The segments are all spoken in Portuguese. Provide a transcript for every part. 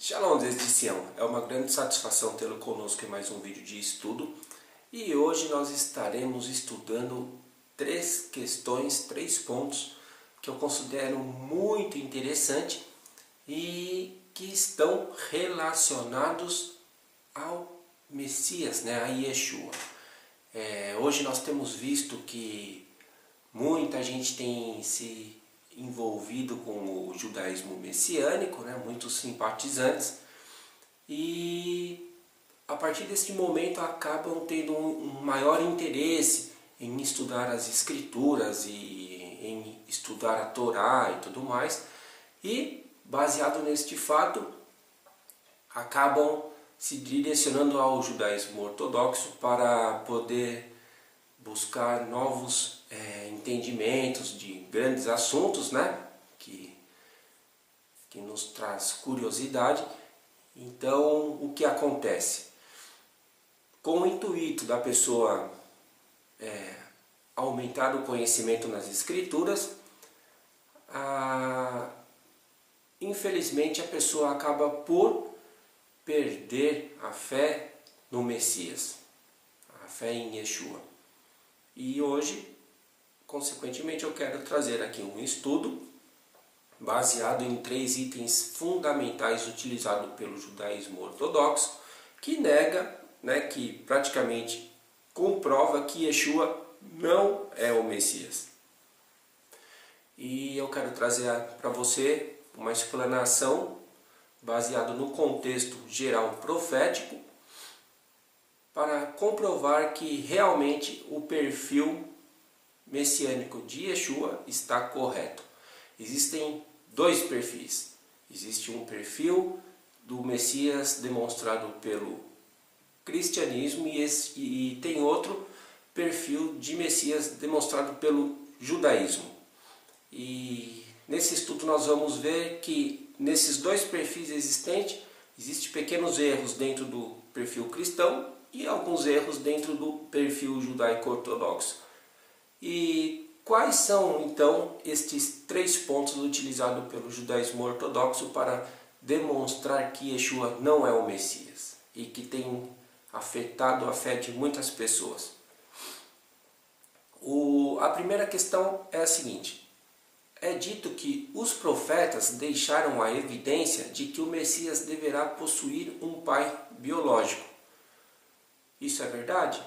Shalom desde Sião, é uma grande satisfação tê-lo conosco em mais um vídeo de estudo. E hoje nós estaremos estudando três pontos que eu considero muito interessante e que estão relacionados ao Messias, a Yeshua. Hoje nós temos visto que muita gente tem se envolvido com o judaísmo messiânico, muitos simpatizantes, e a partir desse momento acabam tendo um maior interesse em estudar as escrituras e em estudar a Torá e tudo mais, e baseado neste fato acabam se direcionando ao judaísmo ortodoxo para poder buscar novos entendimentos de grandes assuntos, que nos traz curiosidade. Então, o que acontece? Com o intuito da pessoa aumentar o conhecimento nas escrituras, infelizmente a pessoa acaba por perder a fé no Messias, a fé em Yeshua. E hoje, consequentemente, eu quero trazer aqui um estudo baseado em 3 itens fundamentais utilizados pelo judaísmo ortodoxo, que nega, que praticamente comprova que Yeshua não é o Messias. E eu quero trazer para você uma explanação baseada no contexto geral profético para comprovar que realmente o perfil messiânico de Yeshua está correto. Existem 2 perfis. Existe um perfil do Messias demonstrado pelo cristianismo e tem outro perfil de Messias demonstrado pelo judaísmo. E nesse estudo nós vamos ver que nesses 2 perfis existentes existem pequenos erros dentro do perfil cristão e alguns erros dentro do perfil judaico-ortodoxo. E quais são então estes 3 pontos utilizados pelo judaísmo ortodoxo para demonstrar que Yeshua não é o Messias e que tem afetado a fé de muitas pessoas? A primeira questão é a seguinte: é dito que os profetas deixaram a evidência de que o Messias deverá possuir um pai biológico. Isso é verdade?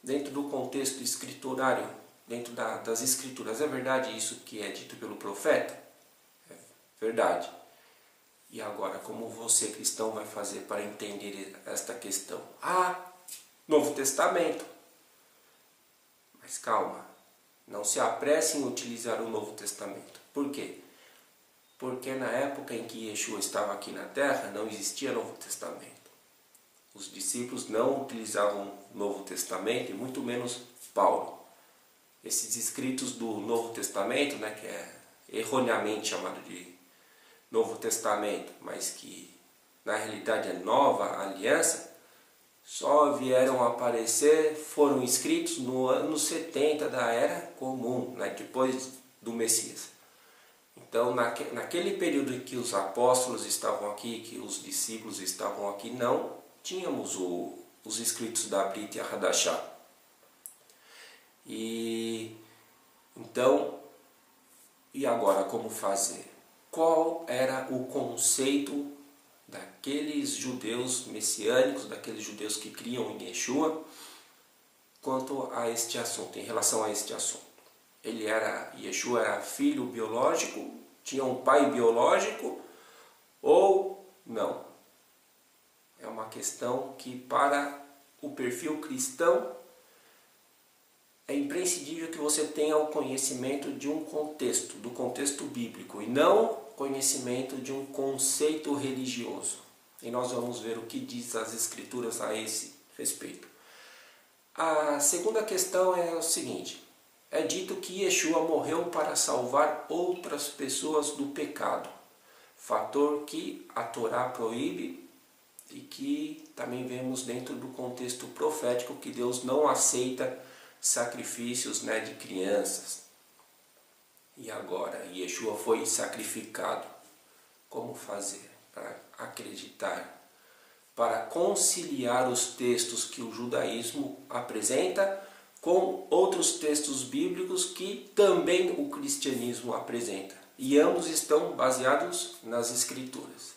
Dentro do contexto escriturário, dentro das escrituras, é verdade isso que é dito pelo profeta? É verdade. E agora, como você cristão vai fazer para entender esta questão? Novo Testamento. Mas calma, não se apresse em utilizar o Novo Testamento. Por quê? Porque na época em que Yeshua estava aqui na terra, não existia Novo Testamento. Os discípulos não utilizavam o Novo Testamento, e muito menos Paulo. Esses escritos do Novo Testamento, que é erroneamente chamado de Novo Testamento, mas que na realidade é Nova Aliança, só vieram a aparecer, foram escritos no ano 70 da Era Comum, depois do Messias. Então, naquele período em que os apóstolos estavam aqui, que os discípulos estavam aqui, não tínhamos os escritos da Brit e a Hadashah. E agora como fazer? Qual era o conceito daqueles judeus messiânicos, daqueles judeus que criam em Yeshua, quanto a este assunto, em relação a este assunto? Yeshua era filho biológico, tinha um pai biológico ou não? É uma questão que para o perfil cristão é imprescindível que você tenha o conhecimento de um contexto, do contexto bíblico, e não conhecimento de um conceito religioso. E nós vamos ver o que diz as escrituras a esse respeito. A segunda questão é o seguinte: é dito que Yeshua morreu para salvar outras pessoas do pecado, fator que a Torá proíbe e que também vemos dentro do contexto profético que Deus não aceita sacrifícios de crianças. E agora, Yeshua foi sacrificado. Como fazer? para acreditar, para conciliar os textos que o judaísmo apresenta com outros textos bíblicos que também o cristianismo apresenta. E ambos estão baseados nas Escrituras.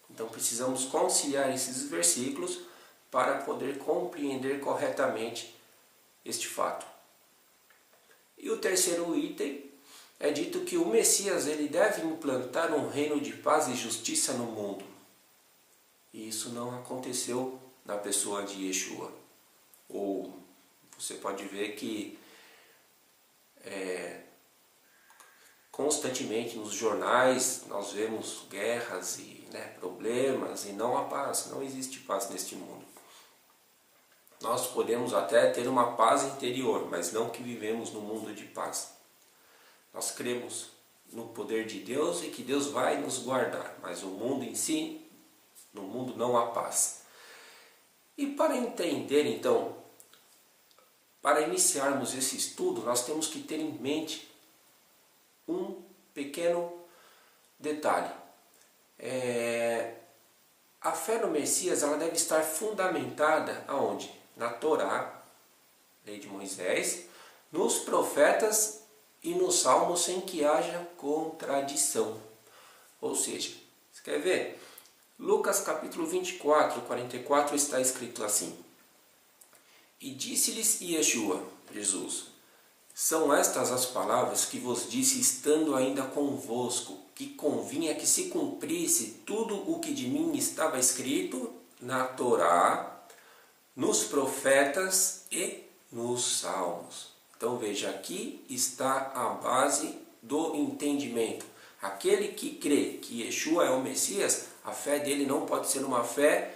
Então precisamos conciliar esses versículos para poder compreender corretamente este fato. E o terceiro item é dito que o Messias ele deve implantar um reino de paz e justiça no mundo. E isso não aconteceu na pessoa de Yeshua. Ou você pode ver que constantemente nos jornais nós vemos guerras e problemas e não há paz, não existe paz neste mundo. Nós podemos até ter uma paz interior, mas não que vivemos num mundo de paz. Nós cremos no poder de Deus e que Deus vai nos guardar, mas o mundo em si, no mundo não há paz. E para entender então, para iniciarmos esse estudo, nós temos que ter em mente um pequeno detalhe. A fé no Messias ela deve estar fundamentada aonde? Na Torá, lei de Moisés, nos profetas e nos salmos, sem que haja contradição. Ou seja, você quer ver? Lucas capítulo 24, 44 está escrito assim: E disse-lhes Yeshua, Jesus, são estas as palavras que vos disse estando ainda convosco, que convinha que se cumprisse tudo o que de mim estava escrito na Torá, nos profetas e nos salmos. Então veja, aqui está a base do entendimento. Aquele que crê que Yeshua é o Messias, a fé dele não pode ser uma fé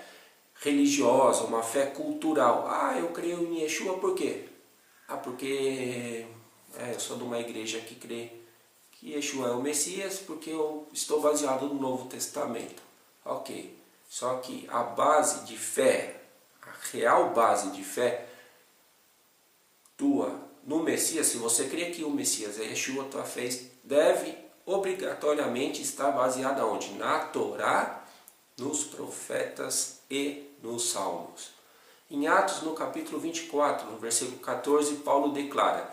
religiosa, uma fé cultural. Eu creio em Yeshua por quê? Porque eu sou de uma igreja que crê que Yeshua é o Messias, porque eu estou baseado no Novo Testamento. Ok, só que a base de fé, a real base de fé tua no Messias, se você crê que o Messias é Yeshua, tua fé deve obrigatoriamente estar baseada onde? Na Torá, nos profetas e nos salmos. Em Atos, no capítulo 24, no versículo 14, Paulo declara: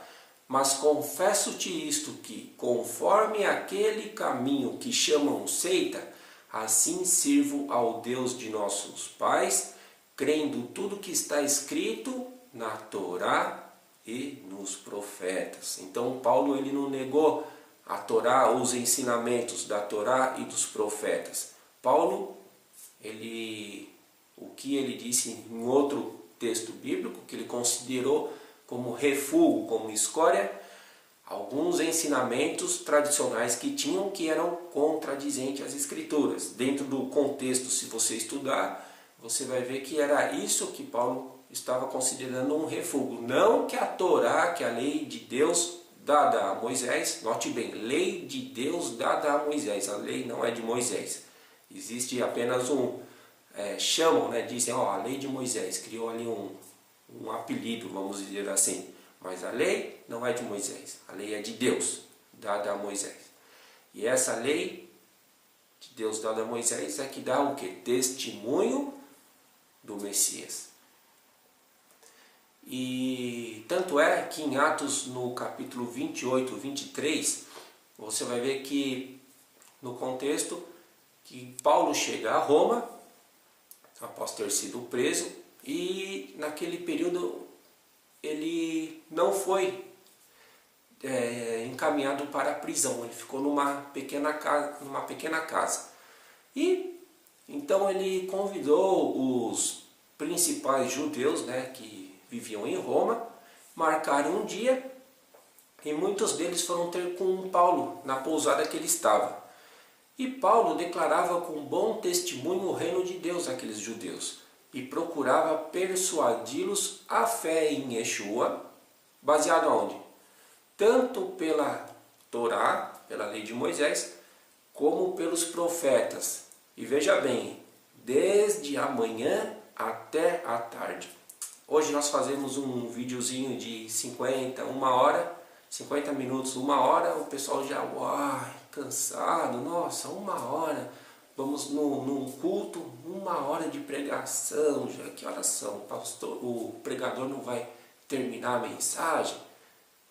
Mas confesso-te isto, que, conforme aquele caminho que chamam seita, assim sirvo ao Deus de nossos pais, crendo tudo que está escrito na Torá e nos profetas. Então Paulo ele não negou a Torá, os ensinamentos da Torá e dos profetas. Paulo, o que ele disse em outro texto bíblico, que ele considerou como refúgio, como escória, alguns ensinamentos tradicionais que eram contradizentes às Escrituras. Dentro do contexto, se você estudar, você vai ver que era isso que Paulo estava considerando um refúgio. Não que a Torá, que a lei de Deus dada a Moisés, note bem, lei de Deus dada a Moisés, a lei não é de Moisés. Existe apenas dizem, a lei de Moisés, criou ali um apelido, vamos dizer assim. Mas a lei não é de Moisés, a lei é de Deus, dada a Moisés. E essa lei de Deus dada a Moisés é que dá o quê? Testemunho do Messias. E tanto é que em Atos, no capítulo 28, 23, você vai ver que, no contexto, que Paulo chega a Roma, após ter sido preso, e naquele período ele não foi encaminhado para a prisão, ele ficou numa pequena casa. E então ele convidou os principais judeus, que viviam em Roma, marcaram um dia e muitos deles foram ter com Paulo na pousada que ele estava. E Paulo declarava com bom testemunho o reino de Deus àqueles judeus e procurava persuadi-los à fé em Yeshua, baseado onde? Tanto pela Torá, pela lei de Moisés, como pelos profetas. E veja bem, desde a manhã até a tarde. Hoje nós fazemos um videozinho de 50 minutos, 1 hora, o pessoal já, cansado, nossa, 1 hora. vamos num culto, 1 hora de pregação, já que horas são? O pregador não vai terminar a mensagem.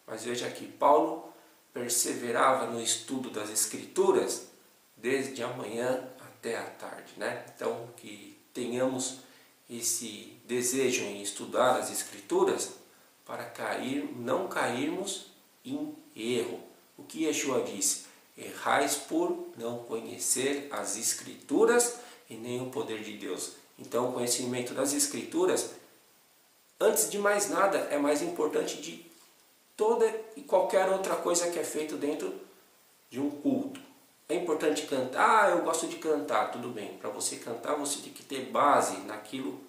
Mas veja aqui, Paulo perseverava no estudo das Escrituras desde a manhã até a tarde, né? Então, que tenhamos esse desejo em estudar as Escrituras para não cairmos em erro. O que Yeshua disse? Errais por não conhecer as Escrituras e nem o poder de Deus. Então, o conhecimento das Escrituras, antes de mais nada, é mais importante de toda e qualquer outra coisa que é feito dentro de um culto. É importante cantar, eu gosto de cantar, tudo bem. Para você cantar, você tem que ter base naquilo,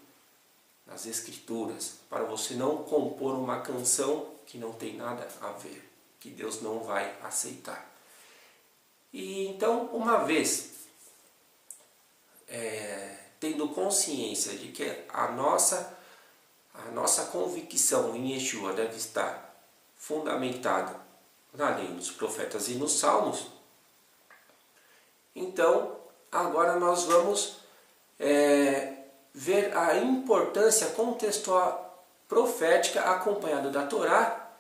nas Escrituras, para você não compor uma canção que não tem nada a ver, que Deus não vai aceitar. E então, uma vez tendo consciência de que a nossa convicção em Yeshua deve estar fundamentada na lei dos profetas e nos salmos, então agora nós vamos ver a importância contextual profética acompanhada da Torá,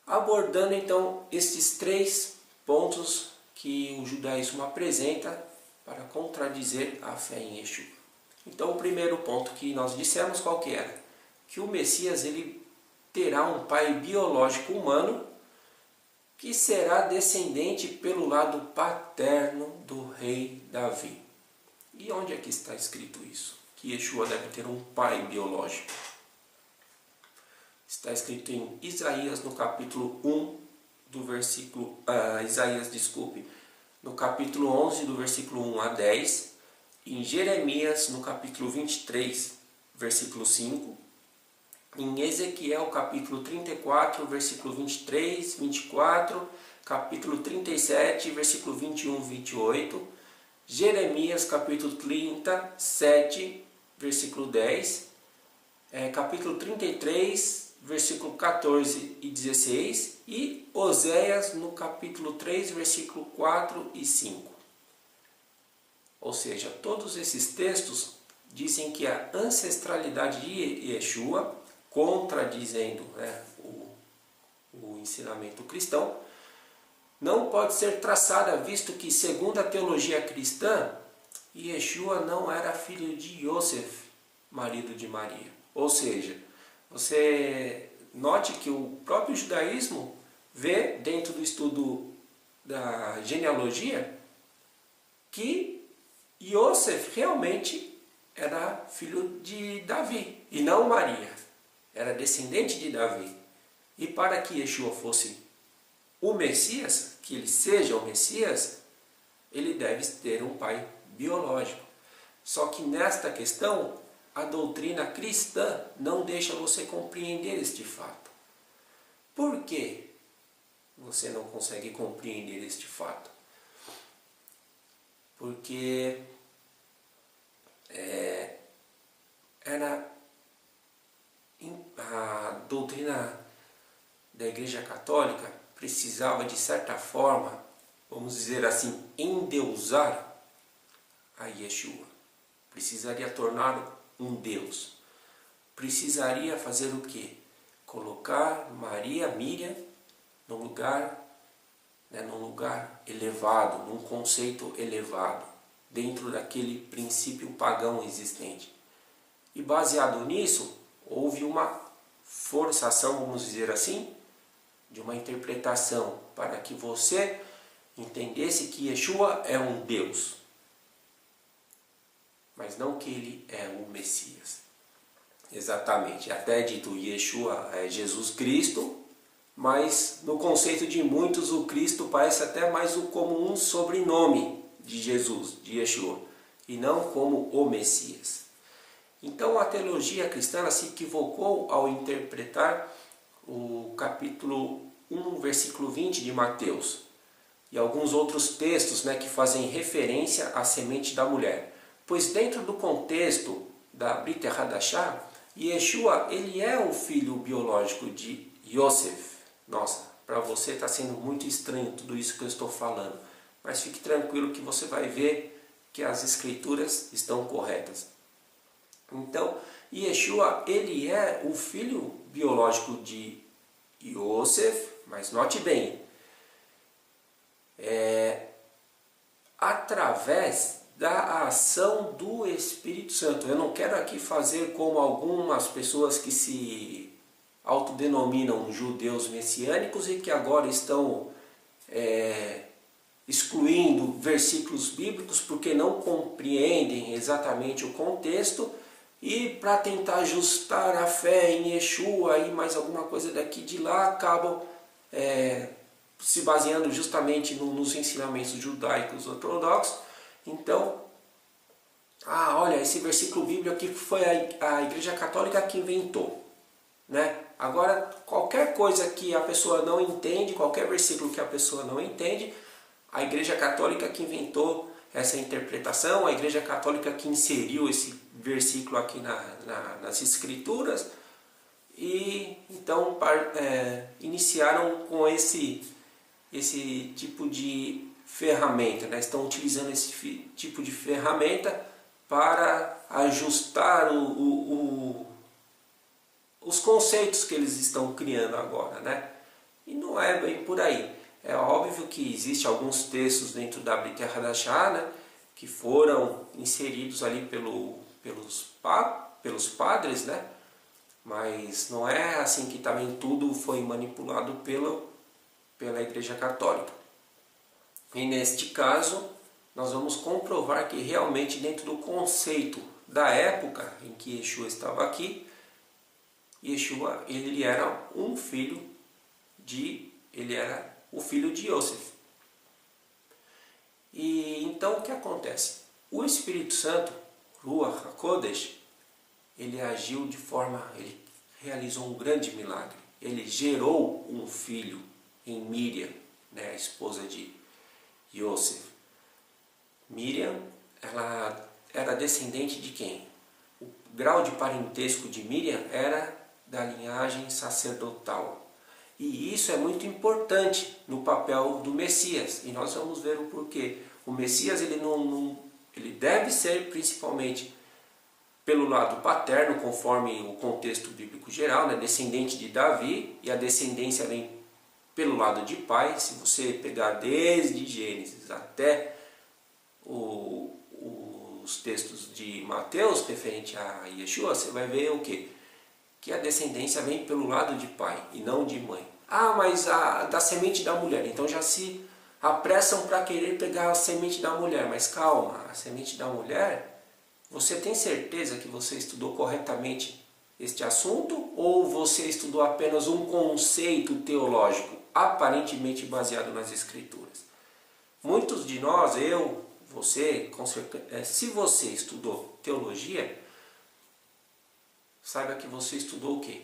abordando então esses 3 pontos que o judaísmo apresenta para contradizer a fé em Yeshua. Então o primeiro ponto que nós dissemos qual que era? Que o Messias ele terá um pai biológico humano que será descendente pelo lado paterno do rei Davi. E onde é que está escrito isso? Que Yeshua deve ter um pai biológico. Está escrito em Isaías, no capítulo 1, do versículo... no capítulo 11, do versículo 1 a 10. Em Jeremias, no capítulo 23, versículo 5. Em Ezequiel, capítulo 34, versículo 23, 24. Capítulo 37, versículo 21, 28. Jeremias, capítulo 37, versículo 10. Capítulo 33, versículo 14 e 16. E Oséias, no capítulo 3, versículo 4 e 5. Ou seja, todos esses textos dizem que a ancestralidade de Yeshua, contradizendo o ensinamento cristão, não pode ser traçada, visto que, segundo a teologia cristã, Yeshua não era filho de Yosef, marido de Maria. Ou seja, você note que o próprio judaísmo vê, dentro do estudo da genealogia, que Yosef realmente era filho de Davi, e não Maria. Era descendente de Davi. E para que Yeshua fosse o Messias, que ele seja o Messias, ele deve ter um pai biológico. Só que nesta questão, a doutrina cristã não deixa você compreender este fato. Por que você não consegue compreender este fato? Porque a doutrina da Igreja Católica precisava, de certa forma, vamos dizer assim, endeusar a Yeshua. Precisaria torná-lo um Deus. Precisaria fazer o quê? Colocar Miriam num lugar elevado, num conceito elevado, dentro daquele princípio pagão existente. E baseado nisso, houve uma forçação, vamos dizer assim, de uma interpretação para que você entendesse que Yeshua é um Deus, mas não que ele é o Messias. Exatamente, até é dito Yeshua é Jesus Cristo, mas no conceito de muitos o Cristo parece até mais como um sobrenome de Jesus, de Yeshua, e não como o Messias. Então a teologia cristã se equivocou ao interpretar o capítulo 1, versículo 20 de Mateus, e alguns outros textos que fazem referência à semente da mulher. Pois dentro do contexto da Brit Hadashah, Yeshua ele é o filho biológico de Yosef. Nossa, para você está sendo muito estranho tudo isso que eu estou falando. mas fique tranquilo que você vai ver que as escrituras estão corretas. Então, Yeshua, ele é o filho biológico de Yosef, mas note bem, através da ação do Espírito Santo. Eu não quero aqui fazer como algumas pessoas que se autodenominam judeus messiânicos e que agora estão excluindo versículos bíblicos porque não compreendem exatamente o contexto e para tentar ajustar a fé em Yeshua e mais alguma coisa daqui de lá acabam se baseando justamente nos ensinamentos judaicos ortodoxos. Então, olha, esse versículo bíblico aqui foi a Igreja Católica que inventou, né? Agora, qualquer coisa que a pessoa não entende, qualquer versículo que a pessoa não entende, a Igreja Católica que inventou essa interpretação, a Igreja Católica que inseriu esse versículo aqui nas Escrituras, e então iniciaram com esse tipo de ferramenta, né? Estão utilizando esse tipo de ferramenta para ajustar os conceitos que eles estão criando agora, né? E não é bem por aí. É óbvio que existem alguns textos dentro da Brit Hadashah, né, que foram inseridos ali pelos padres, né? Mas não é assim que também tudo foi manipulado pela Igreja Católica. E neste caso, nós vamos comprovar que realmente dentro do conceito da época em que Yeshua estava aqui, Yeshua, ele era o filho de Yosef. E então o que acontece? O Espírito Santo, Ruach HaKodesh, ele realizou um grande milagre. Ele gerou um filho em Miriam, né, a esposa de Yosef. Miriam, ela era descendente de quem? O grau de parentesco de Miriam era da linhagem sacerdotal. E isso é muito importante no papel do Messias. E nós vamos ver o porquê. O Messias ele deve ser principalmente pelo lado paterno, conforme o contexto bíblico geral, né? Descendente de Davi, e a descendência vem pelo lado de pai. Se você pegar desde Gênesis até os textos de Mateus referente a Yeshua, você vai ver o quê? Que a descendência vem pelo lado de pai e não de mãe. Mas da semente da mulher. Então já se apressam para querer pegar a semente da mulher. Mas calma, a semente da mulher, você tem certeza que você estudou corretamente este assunto? Ou você estudou apenas um conceito teológico, aparentemente baseado nas Escrituras? Muitos de nós, você, se você estudou teologia, saiba que você estudou o quê?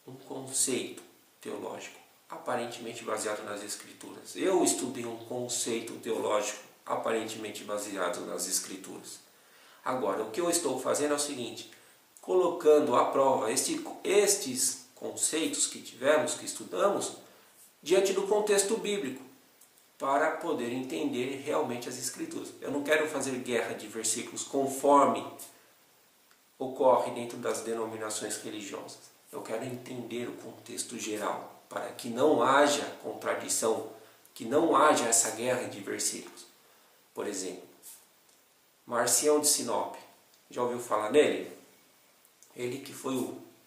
Um conceito teológico, aparentemente baseado nas Escrituras. Eu estudei um conceito teológico, aparentemente baseado nas Escrituras. Agora, o que eu estou fazendo é o seguinte, colocando à prova estes conceitos que tivemos, que estudamos, diante do contexto bíblico, para poder entender realmente as Escrituras. Eu não quero fazer guerra de versículos conforme ocorre dentro das denominações religiosas. Eu quero entender o contexto geral, para que não haja contradição, que não haja essa guerra de versículos. Por exemplo, Marcião de Sinop, já ouviu falar nele? Ele que foi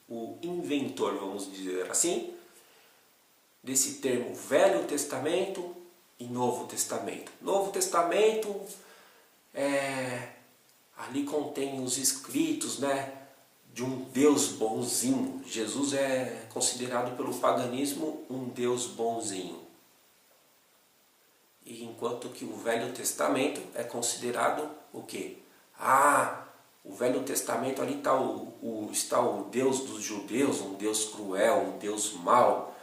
o inventor, vamos dizer assim, desse termo Velho Testamento e Novo Testamento. Novo Testamento ali contém os escritos, né, de um Deus bonzinho. Jesus é considerado pelo paganismo um Deus bonzinho. E enquanto que o Velho Testamento é considerado o quê? O Velho Testamento ali está o Deus dos judeus, um Deus cruel, um Deus mau.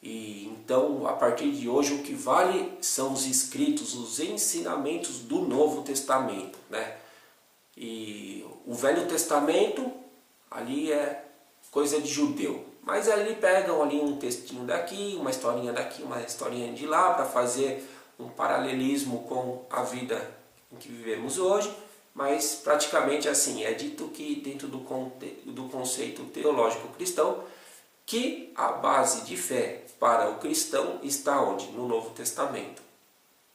E então, a partir de hoje, o que vale são os escritos, os ensinamentos do Novo Testamento, né? E o Velho Testamento ali é coisa de judeu. Mas ali pegam ali um textinho daqui, uma historinha de lá, para fazer um paralelismo com a vida em que vivemos hoje, mas praticamente assim, é dito que dentro do conceito teológico cristão, que a base de fé para o cristão está onde? No Novo Testamento.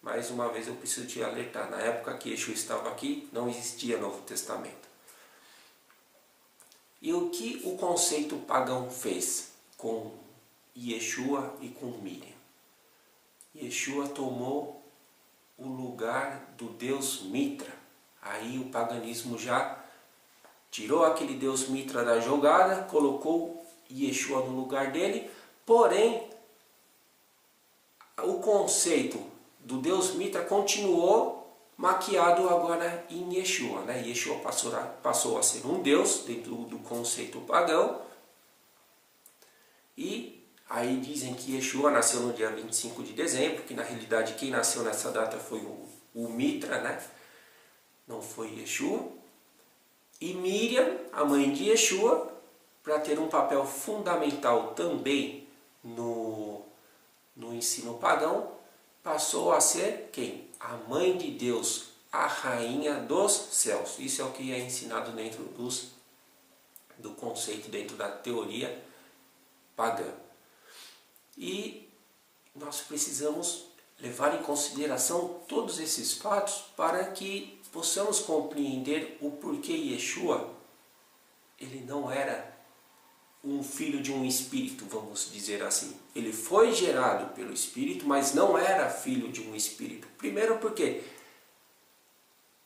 Mais uma vez eu preciso te alertar, na época que Yeshua estava aqui, não existia Novo Testamento. E o que o conceito pagão fez com Yeshua e com Miriam? Yeshua tomou o lugar do Deus Mitra. Aí o paganismo já tirou aquele Deus Mitra da jogada, colocou Yeshua no lugar dele, porém o conceito do Deus Mitra continuou maquiado agora em Yeshua. Né? Yeshua passou a ser um Deus dentro do conceito pagão. E aí dizem que Yeshua nasceu no dia 25 de dezembro, que na realidade quem nasceu nessa data foi o Mitra, né? Não foi Yeshua. E Miriam, a mãe de Yeshua, para ter um papel fundamental também no ensino pagão, passou a ser quem? A mãe de Deus, a rainha dos céus. Isso é o que é ensinado dentro do conceito, dentro da teoria pagã. E nós precisamos levar em consideração todos esses fatos para que possamos compreender o porquê Yeshua, ele não era um filho de um espírito, vamos dizer assim. Ele foi gerado pelo espírito, mas não era filho de um espírito. Primeiro porque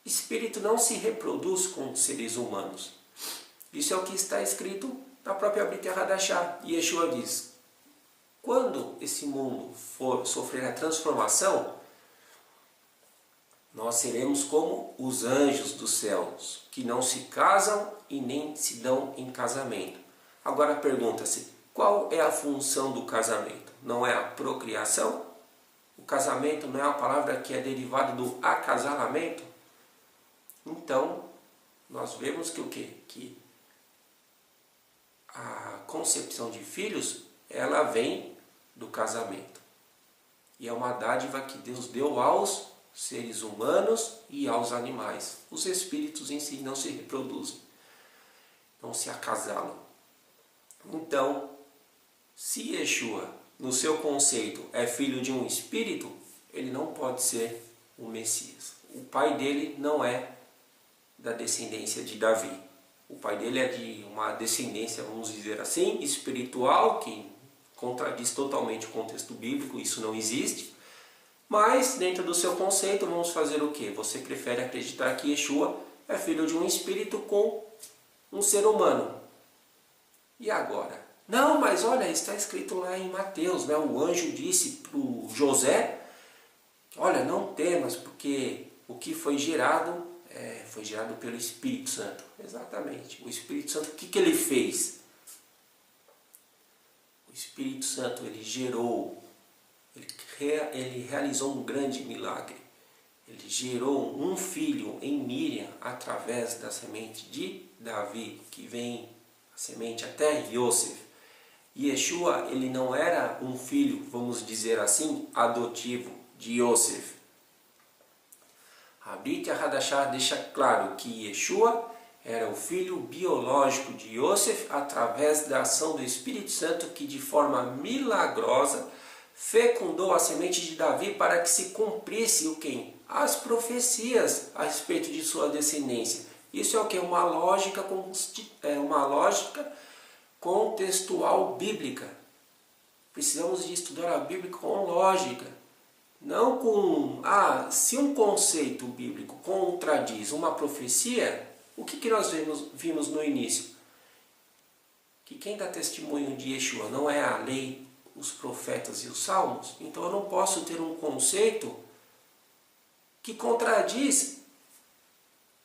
espírito não se reproduz com seres humanos. Isso é o que está escrito na própria Brit Hadashah. Yeshua diz, quando esse mundo for sofrer a transformação, nós seremos como os anjos dos céus, que não se casam e nem se dão em casamento. Agora pergunta-se, qual é a função do casamento? Não é a procriação? O casamento não é a palavra que é derivada do acasalamento? Então, nós vemos que o quê? Que a concepção de filhos, ela vem do casamento. E é uma dádiva que Deus deu aos seres humanos e aos animais. Os espíritos em si não se reproduzem, não se acasalam. Então, se Yeshua, no seu conceito, é filho de um espírito, ele não pode ser o Messias. O pai dele não é da descendência de Davi. O pai dele é de uma descendência, vamos dizer assim, espiritual, que contradiz totalmente o contexto bíblico, isso não existe. Mas, dentro do seu conceito, vamos fazer o quê? Você prefere acreditar que Yeshua é filho de um espírito com um ser humano. E agora? Não, mas olha, está escrito lá em Mateus, né? O anjo disse para o José, olha, não temas, porque o que foi gerado pelo Espírito Santo. Exatamente. O Espírito Santo, o que ele fez? O Espírito Santo, ele gerou, ele realizou um grande milagre. Ele gerou um filho em Miriam através da semente de Davi, que vem a semente até Yosef. Yeshua, ele não era um filho, vamos dizer assim, adotivo de Yosef. A Brit Hadashah deixa claro que Yeshua era o filho biológico de Yosef através da ação do Espírito Santo que de forma milagrosa fecundou a semente de Davi para que se cumprisse o quê? As profecias a respeito de sua descendência. Isso é o que? Uma lógica contextual bíblica. Precisamos de estudar a Bíblia com lógica. Não com, se um conceito bíblico contradiz uma profecia, o que nós vimos no início? Que quem dá testemunho de Yeshua não é a lei, os profetas e os salmos? Então eu não posso ter um conceito que contradiz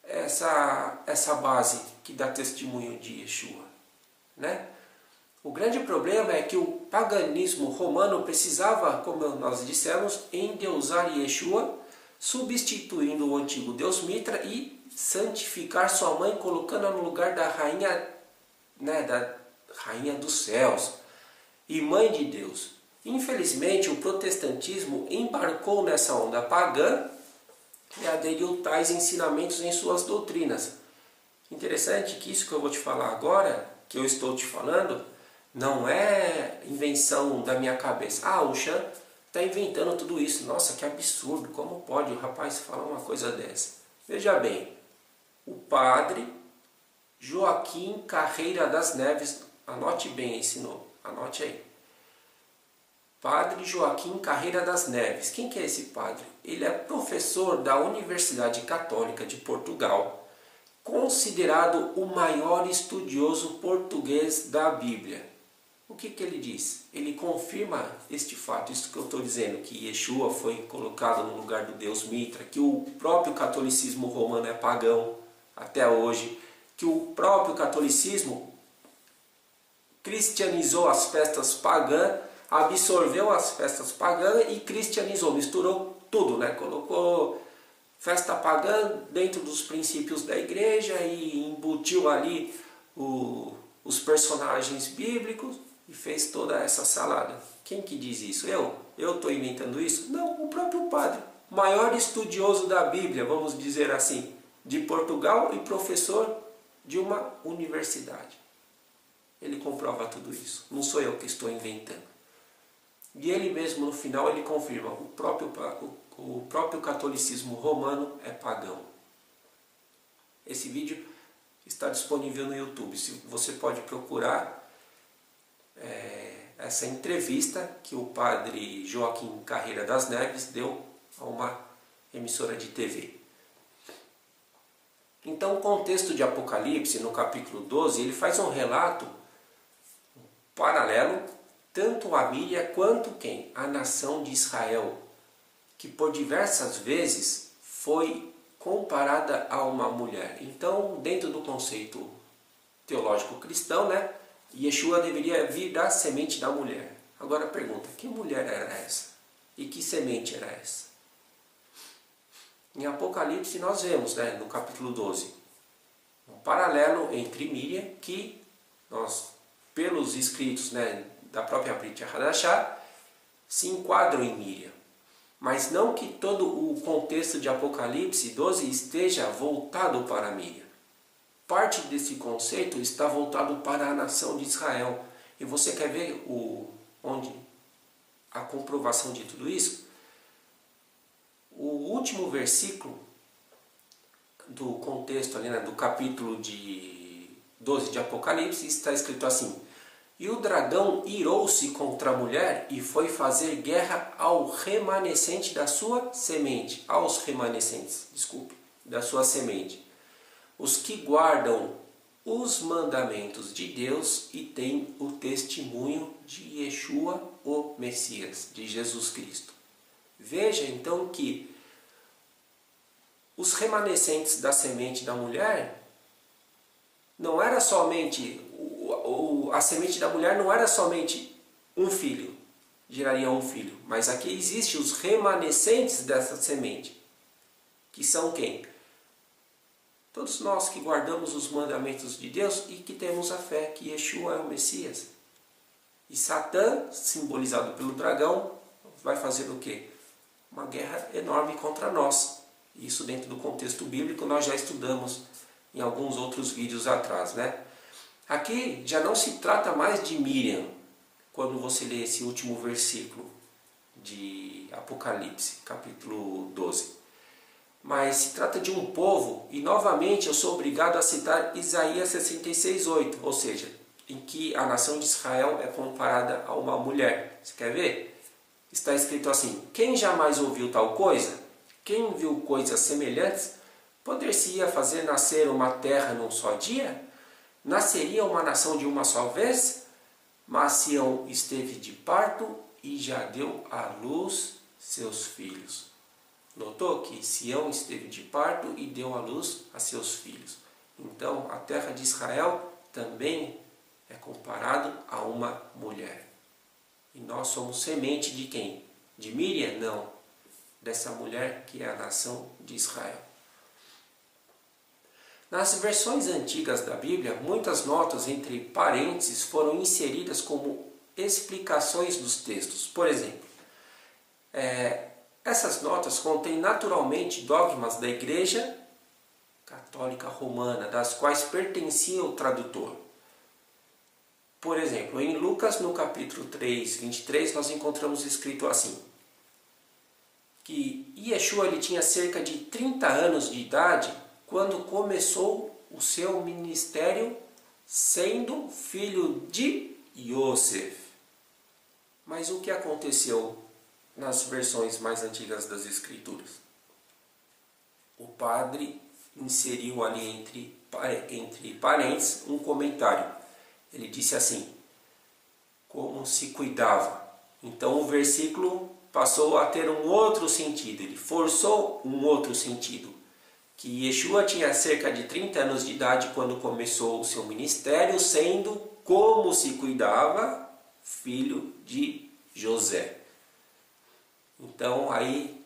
essa base que dá testemunho de Yeshua, né? O grande problema é que o paganismo romano precisava, como nós dissemos, endeusar Yeshua, substituindo o antigo Deus Mitra e santificar sua mãe, colocando-a no lugar da rainha, né, da rainha dos céus e mãe de Deus. Infelizmente, o protestantismo embarcou nessa onda pagã e aderiu tais ensinamentos em suas doutrinas. Interessante que isso que eu vou te falar agora, que eu estou te falando, não é invenção da minha cabeça. Ah, o Chan está inventando tudo isso. Nossa, que absurdo, como pode o rapaz falar uma coisa dessa? Veja bem, o padre Joaquim Carreira das Neves, anote bem esse nome, anote aí. Padre Joaquim Carreira das Neves. Quem que é esse padre? Ele é professor da Universidade Católica de Portugal, considerado o maior estudioso português da Bíblia. O que ele diz? Ele confirma este fato, isso que eu estou dizendo, que Yeshua foi colocado no lugar do Deus Mitra, que o próprio catolicismo romano é pagão até hoje, que o próprio catolicismo cristianizou as festas pagãs, absorveu as festas pagãs e cristianizou, misturou tudo, né? Colocou festa pagã dentro dos princípios da igreja e embutiu ali os personagens bíblicos e fez toda essa salada. Quem que diz isso? Eu? Eu estou inventando isso? Não, o próprio padre, maior estudioso da Bíblia, vamos dizer assim, de Portugal e professor de uma universidade. Ele comprova tudo isso, não sou eu que estou inventando. E ele mesmo no final ele confirma, o próprio catolicismo romano é pagão. Esse vídeo está disponível no YouTube, você pode procurar essa entrevista que o padre Joaquim Carreira das Neves deu a uma emissora de TV. Então o contexto de Apocalipse, no capítulo 12, ele faz um relato paralelo, tanto a Míria quanto quem? A nação de Israel, que por diversas vezes foi comparada a uma mulher. Então, dentro do conceito teológico cristão, né, Yeshua deveria vir da semente da mulher. Agora pergunta, que mulher era essa? E que semente era essa? Em Apocalipse nós vemos, né, no capítulo 12, um paralelo entre Míria, que nós, pelos escritos, né, da própria Brit Hadashah, se enquadram em Míria. Mas não que todo o contexto de Apocalipse 12 esteja voltado para Míria. Parte desse conceito está voltado para a nação de Israel. E você quer ver onde a comprovação de tudo isso? O último versículo do contexto ali, né, do capítulo 12 de Apocalipse está escrito assim: e o dragão irou-se contra a mulher e foi fazer guerra ao remanescente da sua semente. Aos remanescentes, desculpe, da sua semente. Os que guardam os mandamentos de Deus e têm o testemunho de Yeshua, o Messias, de Jesus Cristo. Veja então que os remanescentes da semente da mulher não era somente... A semente da mulher não era somente um filho, geraria um filho, mas aqui existem os remanescentes dessa semente, que são quem? Todos nós que guardamos os mandamentos de Deus e que temos a fé que Yeshua é o Messias. E Satã, simbolizado pelo dragão, vai fazer o quê? Uma guerra enorme contra nós. Isso dentro do contexto bíblico nós já estudamos em alguns outros vídeos atrás, né? Aqui já não se trata mais de Miriam, quando você lê esse último versículo de Apocalipse, capítulo 12. Mas se trata de um povo, e novamente eu sou obrigado a citar Isaías 66:8, ou seja, em que a nação de Israel é comparada a uma mulher. Você quer ver? Está escrito assim: quem jamais ouviu tal coisa? Quem viu coisas semelhantes? Poder-se-ia fazer nascer uma terra num só dia? Nasceria uma nação de uma só vez? Mas Sião esteve de parto e já deu à luz seus filhos. Notou que Sião esteve de parto e deu à luz a seus filhos. Então a terra de Israel também é comparado a uma mulher. E nós somos semente de quem? De Míria? Não. Dessa mulher que é a nação de Israel. Nas versões antigas da Bíblia, muitas notas entre parênteses foram inseridas como explicações dos textos. Por exemplo, essas notas contêm naturalmente dogmas da Igreja Católica Romana, das quais pertencia o tradutor. Por exemplo, em Lucas, no capítulo 3, 23, nós encontramos escrito assim, que Yeshua ele tinha cerca de 30 anos de idade quando começou o seu ministério, sendo filho de Yosef. Mas o que aconteceu nas versões mais antigas das Escrituras? O padre inseriu ali entre parênteses um comentário. Ele disse assim, como se cuidava. Então o versículo passou a ter um outro sentido, ele forçou um outro sentido. Que Yeshua tinha cerca de 30 anos de idade quando começou o seu ministério, sendo como se cuidava, filho de José. Então aí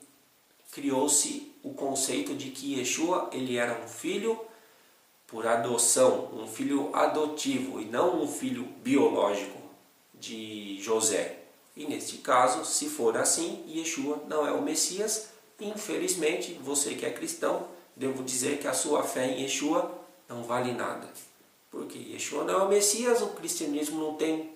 criou-se o conceito de que Yeshua ele era um filho por adoção, um filho adotivo e não um filho biológico de José. E neste caso, se for assim, Yeshua não é o Messias. Infelizmente, você que é cristão, devo dizer que a sua fé em Yeshua não vale nada. Porque Yeshua não é o Messias, o cristianismo não tem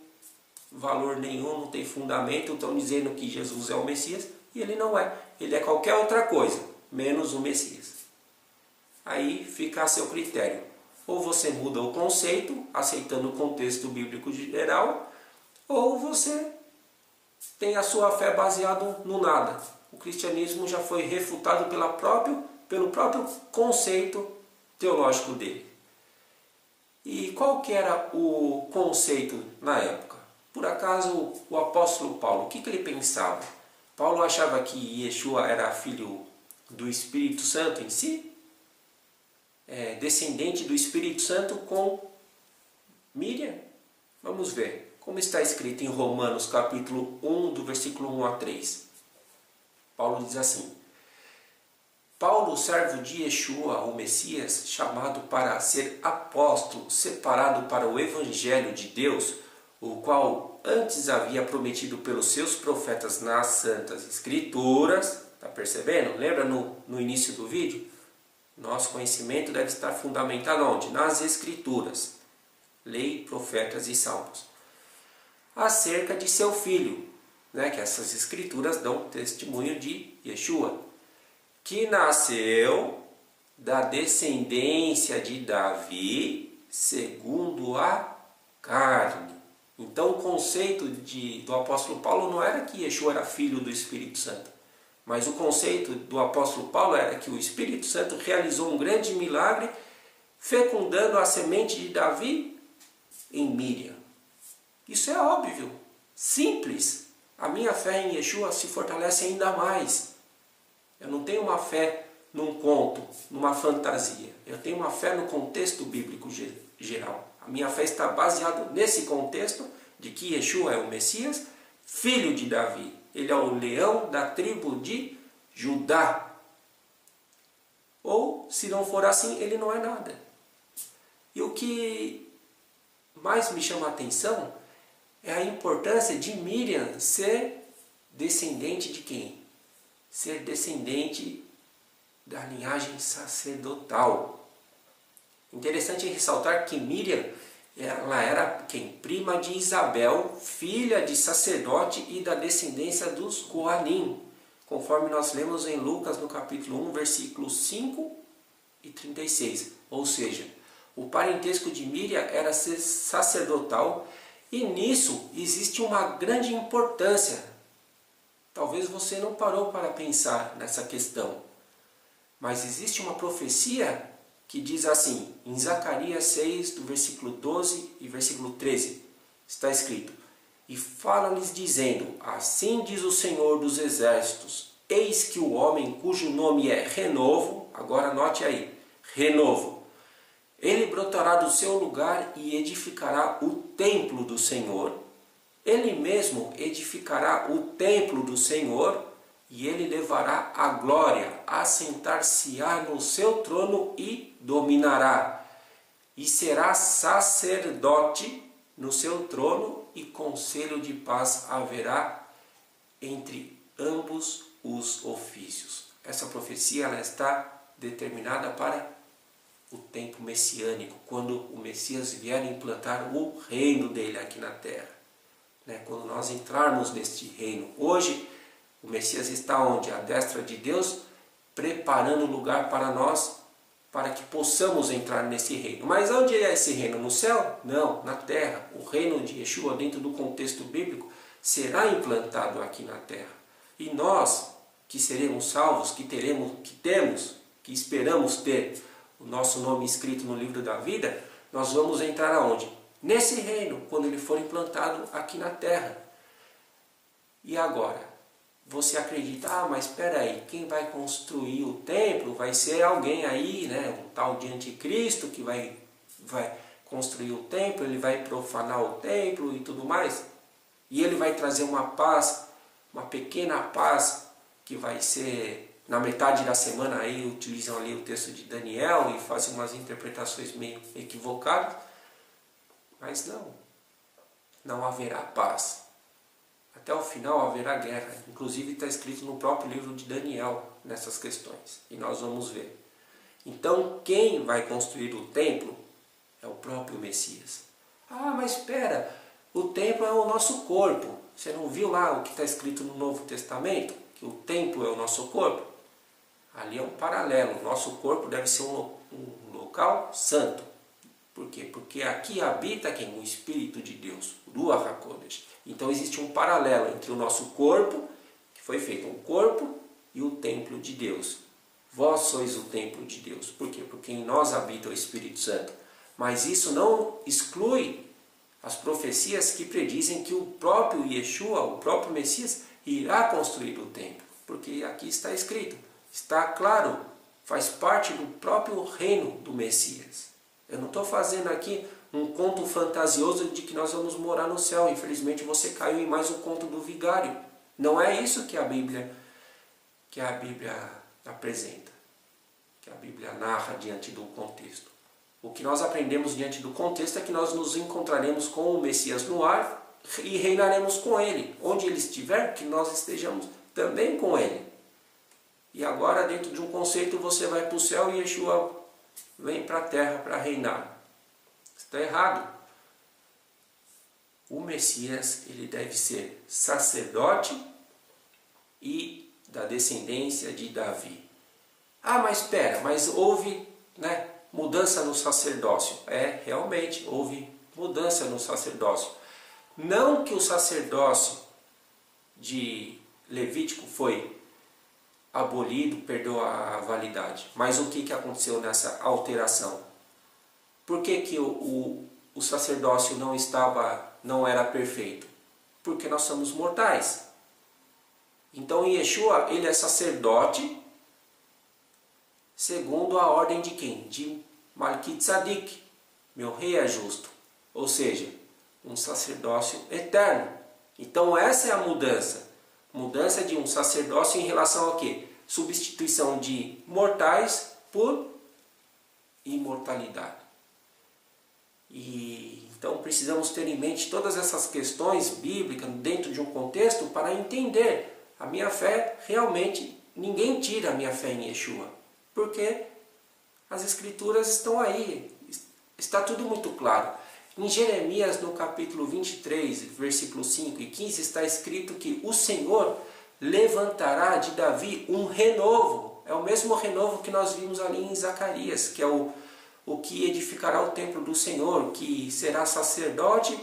valor nenhum, não tem fundamento. Estão dizendo que Jesus é o Messias e ele não é. Ele é qualquer outra coisa, menos o Messias. Aí fica a seu critério. Ou você muda o conceito, aceitando o contexto bíblico geral, ou você tem a sua fé baseada no nada. O cristianismo já foi refutado pelo próprio conceito teológico dele. E qual que era o conceito na época? Por acaso o apóstolo Paulo, o que ele pensava? Paulo achava que Yeshua era filho do Espírito Santo em si? Descendente do Espírito Santo com Miriam? Vamos ver. Como está escrito em Romanos capítulo 1, do versículo 1 a 3. Paulo diz assim, Paulo, servo de Yeshua, o Messias, chamado para ser apóstolo, separado para o Evangelho de Deus, o qual antes havia prometido pelos seus profetas nas Santas Escrituras. Está percebendo? Lembra no início do vídeo? Nosso conhecimento deve estar fundamentado onde? Nas Escrituras. Lei, profetas e salmos. Acerca de seu filho, né? Que essas Escrituras dão testemunho de Yeshua, que nasceu da descendência de Davi segundo a carne. Então o conceito do apóstolo Paulo não era que Yeshua era filho do Espírito Santo, mas o conceito do apóstolo Paulo era que o Espírito Santo realizou um grande milagre fecundando a semente de Davi em Miriam. Isso é óbvio, simples. A minha fé em Yeshua se fortalece ainda mais. Eu não tenho uma fé num conto, numa fantasia. Eu tenho uma fé no contexto bíblico geral. A minha fé está baseada nesse contexto de que Yeshua é o Messias, filho de Davi. Ele é o leão da tribo de Judá. Ou, se não for assim, ele não é nada. E o que mais me chama a atenção é a importância de Miriam ser descendente de quem? Ser descendente da linhagem sacerdotal. Interessante ressaltar que Miriam, ela era quem? Prima de Isabel, filha de sacerdote e da descendência dos Coanim, conforme nós lemos em Lucas no capítulo 1, versículos 5 e 36. Ou seja, o parentesco de Miriam era ser sacerdotal e nisso existe uma grande importância. Talvez você não parou para pensar nessa questão, mas existe uma profecia que diz assim, em Zacarias 6, do versículo 12 e versículo 13, está escrito, e fala-lhes dizendo, assim diz o Senhor dos Exércitos, eis que o homem cujo nome é Renovo, agora anote aí, Renovo, ele brotará do seu lugar e edificará o templo do Senhor, ele mesmo edificará o templo do Senhor, e ele levará a glória, assentar-se-á no seu trono e dominará. E será sacerdote no seu trono e conselho de paz haverá entre ambos os ofícios. Essa profecia ela está determinada para o tempo messiânico, quando o Messias vier implantar o reino dele aqui na terra. Quando nós entrarmos neste reino. Hoje, o Messias está onde? À destra de Deus, preparando lugar para nós, para que possamos entrar nesse reino. Mas onde é esse reino? No céu? Não, na terra. O reino de Yeshua, dentro do contexto bíblico, será implantado aqui na terra. E nós, que seremos salvos, que esperamos ter o nosso nome escrito no livro da vida, nós vamos entrar aonde? Nesse reino, quando ele for implantado aqui na terra. E agora? Você acredita, mas espera aí, quem vai construir o templo vai ser alguém aí, um tal de anticristo que vai construir o templo, ele vai profanar o templo e tudo mais. E ele vai trazer uma paz, uma pequena paz, que vai ser na metade da semana, aí utilizam ali o texto de Daniel e fazem umas interpretações meio equivocadas. Mas não haverá paz. Até o final haverá guerra. Inclusive está escrito no próprio livro de Daniel nessas questões. E nós vamos ver. Então quem vai construir o templo é o próprio Messias. Ah, mas espera, o templo é o nosso corpo. Você não viu lá o que está escrito no Novo Testamento? Que o templo é o nosso corpo? Ali é um paralelo. O nosso corpo deve ser um local santo. Por quê? Porque aqui habita quem? O Espírito de Deus, o Ruach HaKodesh. Então existe um paralelo entre o nosso corpo, que foi feito um corpo, e o templo de Deus. Vós sois o templo de Deus. Por quê? Porque em nós habita o Espírito Santo. Mas isso não exclui as profecias que predizem que o próprio Yeshua, o próprio Messias, irá construir o templo. Porque aqui está escrito, está claro, faz parte do próprio reino do Messias. Eu não estou fazendo aqui um conto fantasioso de que nós vamos morar no céu. Infelizmente você caiu em mais um conto do vigário. Não é isso que a Bíblia apresenta, que a Bíblia narra diante do contexto. O que nós aprendemos diante do contexto é que nós nos encontraremos com o Messias no ar e reinaremos com ele. Onde ele estiver, que nós estejamos também com ele. E agora, dentro de um conceito, você vai para o céu e Yeshua vem para a terra para reinar. Está errado. O Messias, ele deve ser sacerdote e da descendência de Davi. Ah, mas espera, mas houve mudança no sacerdócio. Realmente, houve mudança no sacerdócio. Não que o sacerdócio de Levítico foi abolido, perdeu a validade. Mas o que aconteceu nessa alteração? Por que o sacerdócio não era perfeito? Porque nós somos mortais. Então Yeshua, ele é sacerdote segundo a ordem de quem? De Malki-Tzadik, meu rei é justo. Ou seja, um sacerdócio eterno. Então essa é a mudança. Mudança de um sacerdócio em relação ao quê? Substituição de mortais por imortalidade. E então precisamos ter em mente todas essas questões bíblicas dentro de um contexto para entender a minha fé. Realmente ninguém tira a minha fé em Yeshua, porque as escrituras estão aí, está tudo muito claro. Em Jeremias, no capítulo 23, versículos 5 e 15, está escrito que o Senhor levantará de Davi um renovo. É o mesmo renovo que nós vimos ali em Zacarias, que é o que edificará o templo do Senhor, que será sacerdote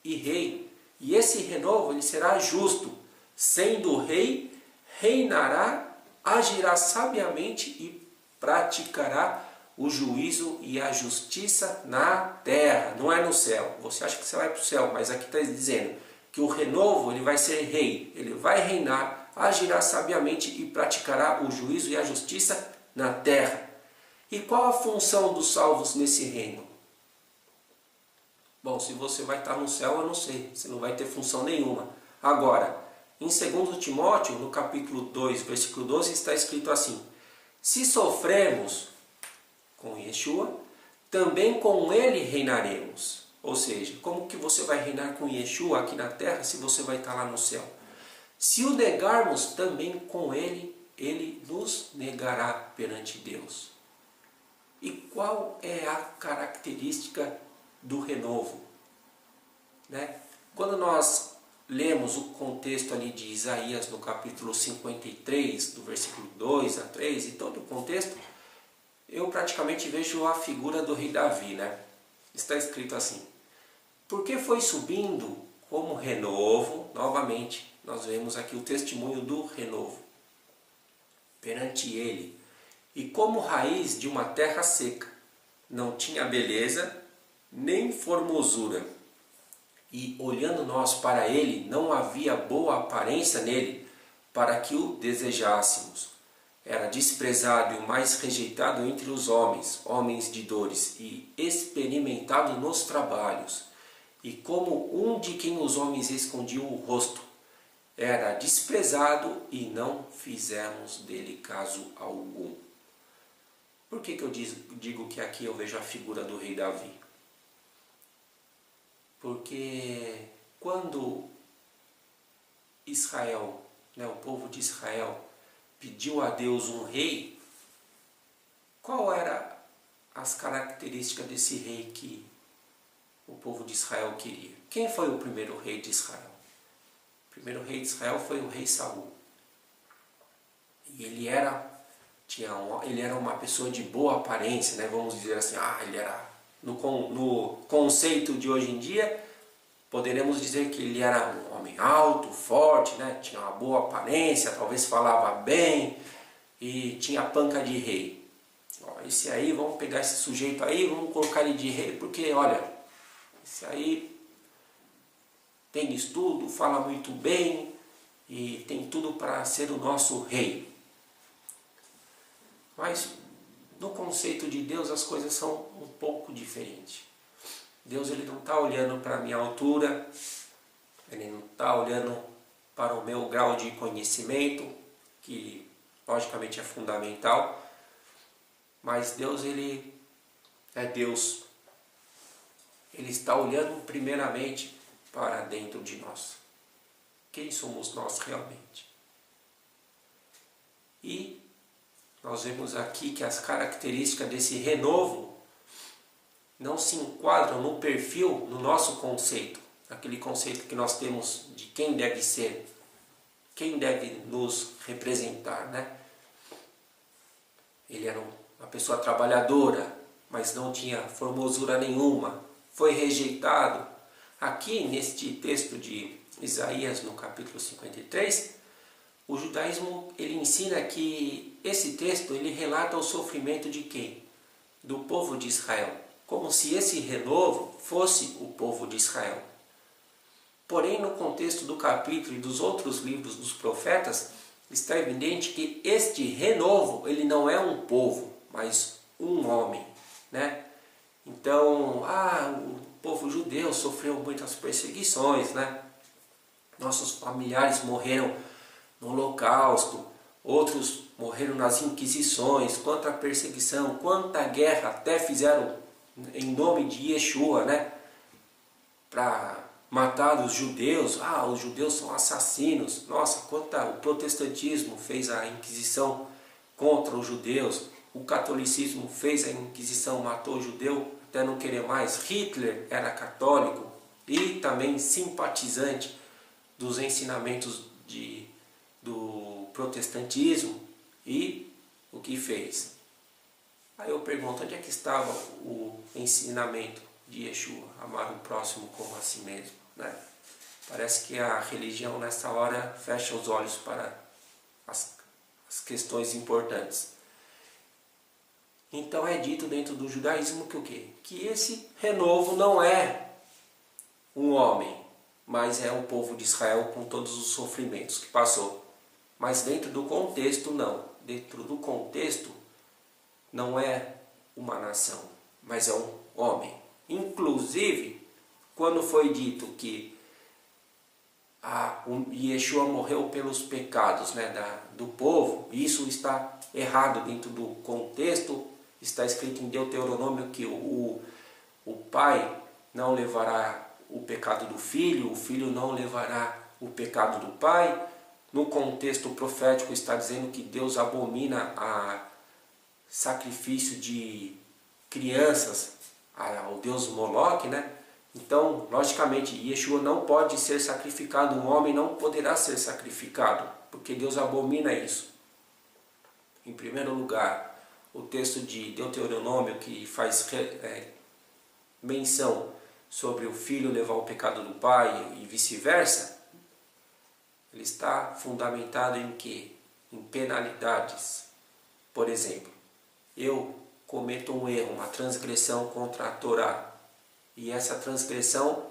e rei. E esse renovo, ele será justo. Sendo rei, reinará, agirá sabiamente e praticará o juízo e a justiça na terra, não é no céu. Você acha que você vai para o céu, mas aqui está dizendo que o renovo, ele vai ser rei, ele vai reinar, agirá sabiamente e praticará o juízo e a justiça na terra. E qual a função dos salvos nesse reino? Bom, se você vai estar no céu, eu não sei, você não vai ter função nenhuma. Agora, em 2 Timóteo, no capítulo 2, versículo 12, está escrito assim: se sofremos com Yeshua, também com ele reinaremos. Ou seja, como que você vai reinar com Yeshua aqui na terra se você vai estar lá no céu? Se o negarmos, também com ele, ele nos negará perante Deus. E qual é a característica do renovo? Né? Quando nós lemos o contexto ali de Isaías no capítulo 53, do versículo 2 a 3, e todo o contexto, eu praticamente vejo a figura do rei Davi, né? Está escrito assim: porque foi subindo como renovo, novamente, nós vemos aqui o testemunho do renovo perante ele, e como raiz de uma terra seca, não tinha beleza nem formosura, e olhando nós para ele, não havia boa aparência nele, para que o desejássemos. Era desprezado e o mais rejeitado entre os homens, homens de dores, e experimentado nos trabalhos. E como um de quem os homens escondiam o rosto, era desprezado e não fizemos dele caso algum. Por que eu digo que aqui eu vejo a figura do rei Davi? Porque quando Israel, o povo de Israel, pediu a Deus um rei, qual era as características desse rei que o povo de Israel queria? Quem foi o primeiro rei de Israel? O primeiro rei de Israel foi o rei Saul. E ele era uma pessoa de boa aparência, né? Vamos dizer assim, ele era, no conceito de hoje em dia, poderemos dizer que ele era um homem alto, forte, né? Tinha uma boa aparência, talvez falava bem e tinha panca de rei. Esse aí, vamos pegar esse sujeito aí, vamos colocar ele de rei, porque olha, esse aí tem estudo, fala muito bem e tem tudo para ser o nosso rei. Mas no conceito de Deus as coisas são um pouco diferentes. Deus ele não está olhando para a minha altura, ele não está olhando para o meu grau de conhecimento, que logicamente é fundamental, mas Deus ele é Deus. Ele está olhando primeiramente para dentro de nós. Quem somos nós realmente? E nós vemos aqui que as características desse renovo não se enquadram no perfil, no nosso conceito, aquele conceito que nós temos de quem deve ser, quem deve nos representar, né? Ele era uma pessoa trabalhadora, mas não tinha formosura nenhuma, foi rejeitado. Aqui neste texto de Isaías, no capítulo 53, o judaísmo ele ensina que esse texto ele relata o sofrimento de quem? Do povo de Israel, como se esse renovo fosse o povo de Israel. Porém, no contexto do capítulo e dos outros livros dos profetas, está evidente que este renovo ele não é um povo, mas um homem, né? Então, o povo judeu sofreu muitas perseguições, né? Nossos familiares morreram no Holocausto, outros morreram nas Inquisições, quanta perseguição, quanta guerra até fizeram em nome de Yeshua, né? Para matar os judeus. Os judeus são assassinos. Nossa, quanta o protestantismo fez a Inquisição contra os judeus. O catolicismo fez a Inquisição, matou o judeu até não querer mais. Hitler era católico e também simpatizante dos ensinamentos do protestantismo. E o que fez? Aí eu pergunto, onde é que estava o ensinamento de Yeshua? Amar o próximo como a si mesmo, né? Parece que a religião nessa hora fecha os olhos para as questões importantes. Então é dito dentro do judaísmo que o quê? Que esse renovo não é um homem, mas é o povo de Israel com todos os sofrimentos que passou. Mas dentro do contexto não. Dentro do contexto não é uma nação, mas é um homem. Inclusive, quando foi dito que Yeshua morreu pelos pecados, né, do povo, isso está errado dentro do contexto. Está escrito em Deuteronômio que o pai não levará o pecado do filho, o filho não levará o pecado do pai. No contexto profético está dizendo que Deus abomina a sacrifício de crianças ao deus Moloque, né? Então, logicamente, Yeshua não pode ser sacrificado, um homem não poderá ser sacrificado, porque Deus abomina isso. Em primeiro lugar, o texto de Deuteronômio, que faz menção sobre o filho levar o pecado do pai e vice-versa, ele está fundamentado em quê? Em penalidades. Por exemplo, eu cometo um erro, uma transgressão contra a Torá, e essa transgressão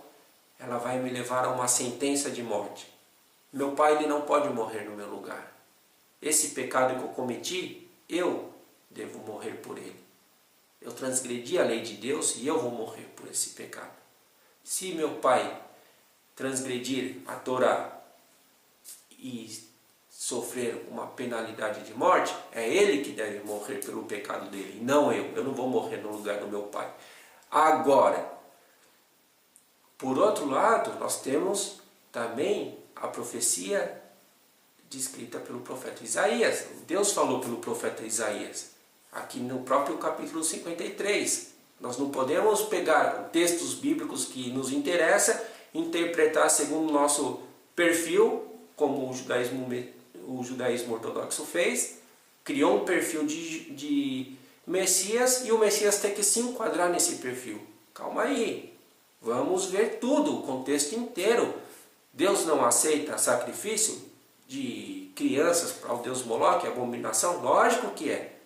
ela vai me levar a uma sentença de morte. Meu pai ele não pode morrer no meu lugar. Esse pecado que eu cometi, eu devo morrer por ele. Eu transgredi a lei de Deus e eu vou morrer por esse pecado. Se meu pai transgredir a Torá e sofrer uma penalidade de morte, é ele que deve morrer pelo pecado dele, não eu. Eu não vou morrer no lugar do meu pai. Agora, por outro lado, nós temos também a profecia descrita pelo profeta Isaías. Deus falou pelo profeta Isaías, aqui no próprio capítulo 53. Nós não podemos pegar textos bíblicos que nos interessam, interpretar segundo o nosso perfil, como o judaísmo ortodoxo fez, criou um perfil de Messias e o Messias tem que se enquadrar nesse perfil. Calma aí, vamos ver tudo, o contexto inteiro. Deus não aceita sacrifício de crianças para o deus Moloque, abominação? Lógico que é.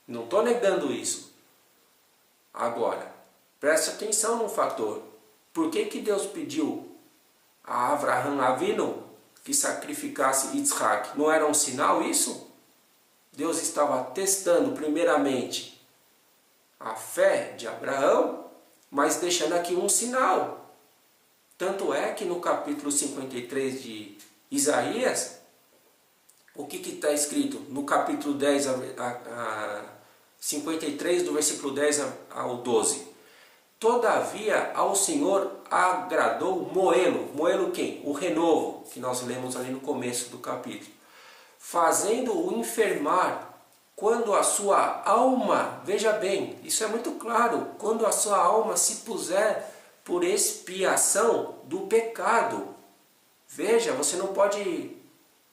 Não estou negando isso. Agora, preste atenção num fator. Por que Deus pediu a Avraham Avinu que sacrificasse Yitzhak? Não era um sinal isso? Deus estava testando primeiramente a fé de Abraão, mas deixando aqui um sinal. Tanto é que no capítulo 53 de Isaías, o que está escrito? No capítulo 10, 53, do versículo 10 ao 12. Todavia ao Senhor agradou Moelo. Moelo quem? O renovo, que nós lemos ali no começo do capítulo. Fazendo-o enfermar, quando a sua alma, veja bem, isso é muito claro, quando a sua alma se puser por expiação do pecado. Veja, você não pode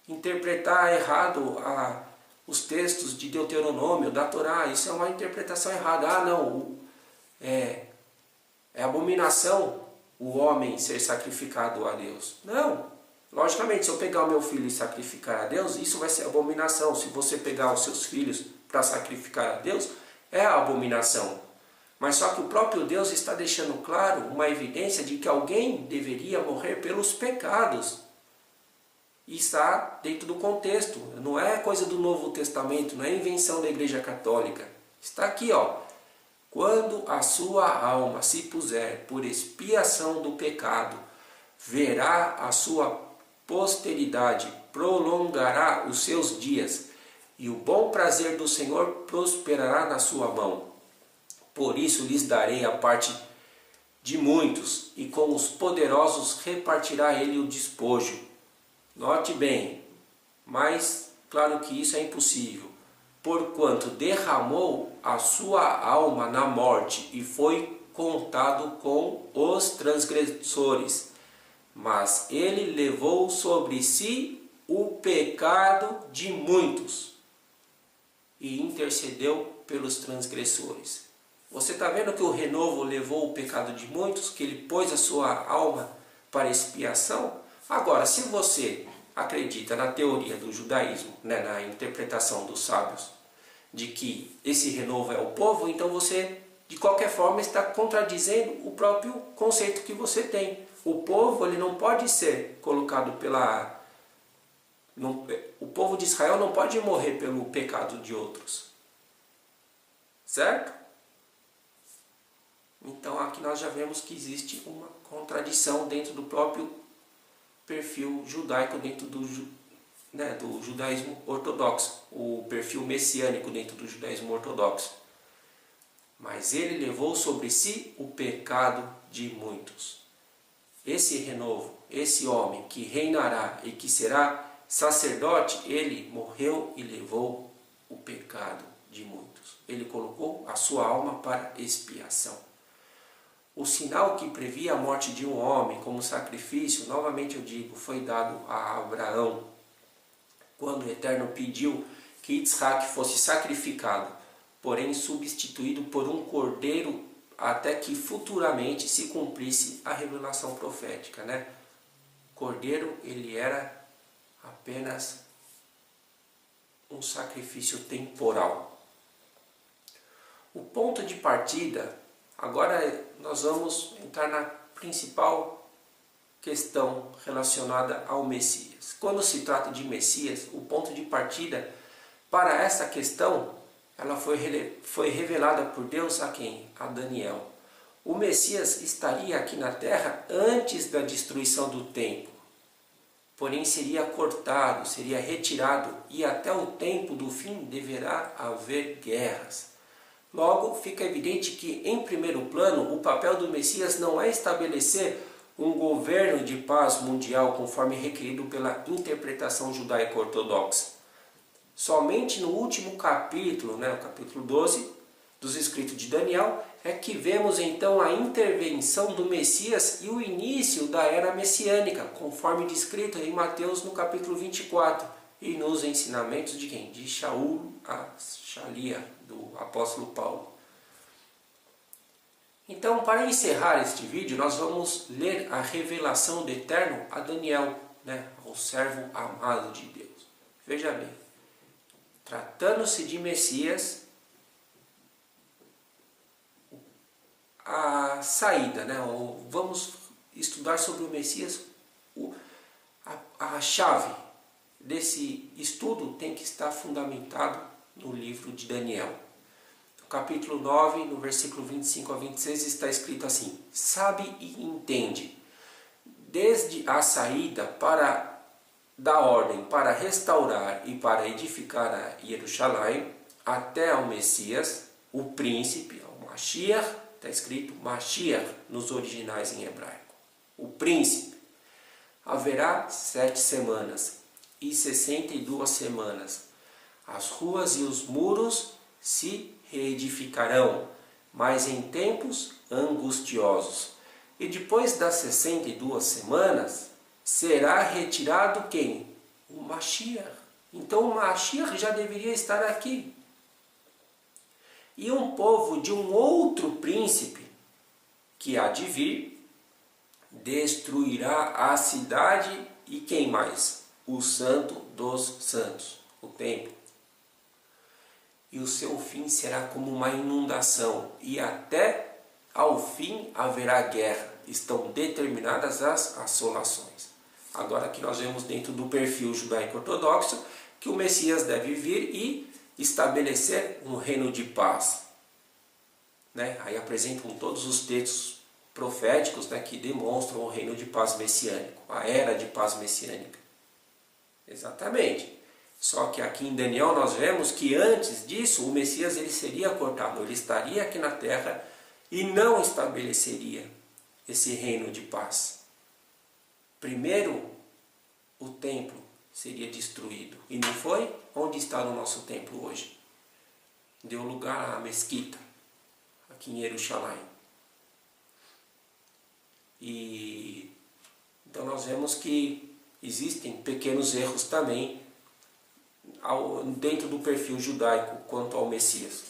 interpretar errado os textos de Deuteronômio, da Torá. Isso é uma interpretação errada. Ah, não, é abominação o homem ser sacrificado a Deus. Não. Logicamente, se eu pegar o meu filho e sacrificar a Deus, isso vai ser abominação. Se você pegar os seus filhos para sacrificar a Deus, é a abominação. Mas só que o próprio Deus está deixando claro uma evidência de que alguém deveria morrer pelos pecados. E está dentro do contexto. Não é coisa do Novo Testamento, não é invenção da Igreja Católica. Está aqui, ó. Quando a sua alma se puser por expiação do pecado, verá a sua posteridade, prolongará os seus dias, e o bom prazer do Senhor prosperará na sua mão. Por isso lhes darei a parte de muitos, e com os poderosos repartirá ele o despojo. Note bem, mas claro que isso é impossível, porquanto derramou a sua alma na morte e foi contado com os transgressores. Mas ele levou sobre si o pecado de muitos e intercedeu pelos transgressores. Você está vendo que o renovo levou o pecado de muitos, que ele pôs a sua alma para expiação? Agora, se você acredita na teoria do judaísmo, né, na interpretação dos sábios, de que esse renovo é o povo, então você, de qualquer forma, está contradizendo o próprio conceito que você tem. O povo ele não pode ser colocado pela... o povo de Israel não pode morrer pelo pecado de outros. Certo? Então aqui nós já vemos que existe uma contradição dentro do próprio perfil judaico, dentro do judaísmo ortodoxo. O perfil messiânico dentro do judaísmo ortodoxo. mas ele levou sobre si o pecado de muitos. Esse renovo, esse homem que reinará e que será sacerdote, ele morreu e levou o pecado de muitos. Ele colocou a sua alma para expiação. O sinal que previa a morte de um homem como sacrifício, novamente eu digo, foi dado a Abraão, quando o Eterno pediu que Isaac fosse sacrificado, porém substituído por um cordeiro, até que futuramente se cumprisse a revelação profética, né? Cordeiro, ele era apenas um sacrifício temporal. O ponto de partida, agora nós vamos entrar na principal questão relacionada ao Messias. Quando se trata de Messias, o ponto de partida para essa questão, ela foi revelada por Deus a quem? A Daniel. O Messias estaria aqui na terra antes da destruição do templo. Porém seria cortado, seria retirado, e até o tempo do fim deverá haver guerras. Logo, fica evidente que, em primeiro plano, o papel do Messias não é estabelecer um governo de paz mundial conforme requerido pela interpretação judaico-ortodoxa. Somente no último capítulo, o capítulo 12 dos escritos de Daniel, é que vemos então a intervenção do Messias e o início da era messiânica, conforme descrito em Mateus no capítulo 24, e nos ensinamentos de quem? De Shaul a Shalia, do apóstolo Paulo. Então, para encerrar este vídeo, nós vamos ler a revelação do Eterno a Daniel, ao servo amado de Deus. Veja bem, tratando-se de Messias, a saída, vamos estudar sobre o Messias, a chave desse estudo tem que estar fundamentado no livro de Daniel. No capítulo 9, no versículo 25 a 26, está escrito assim: sabe e entende, desde a saída da ordem para restaurar e para edificar a Jerusalém, até ao Messias, o príncipe, o Mashiach, está escrito Mashiach nos originais em hebraico. O príncipe. Haverá 7 semanas e 62 semanas. As ruas e os muros se reedificarão, mas em tempos angustiosos. E depois das 62 semanas, será retirado quem? O Mashiach. Então o Mashiach já deveria estar aqui. E um povo de um outro príncipe, que há de vir, destruirá a cidade e quem mais? O santo dos santos, o templo. E o seu fim será como uma inundação, e até ao fim haverá guerra. Estão determinadas as assolações. Agora que nós vemos dentro do perfil judaico-ortodoxo que o Messias deve vir e estabelecer um reino de paz. Aí apresentam todos os textos proféticos que demonstram o reino de paz messiânico, a era de paz messiânica. Exatamente. Só que aqui em Daniel nós vemos que antes disso o Messias ele seria cortado, ele estaria aqui na terra e não estabeleceria esse reino de paz. Primeiro o templo seria destruído. E não foi? Onde está o nosso templo hoje? Deu lugar à mesquita, aqui em Jerusalém. E então nós vemos que existem pequenos erros também dentro do perfil judaico quanto ao Messias.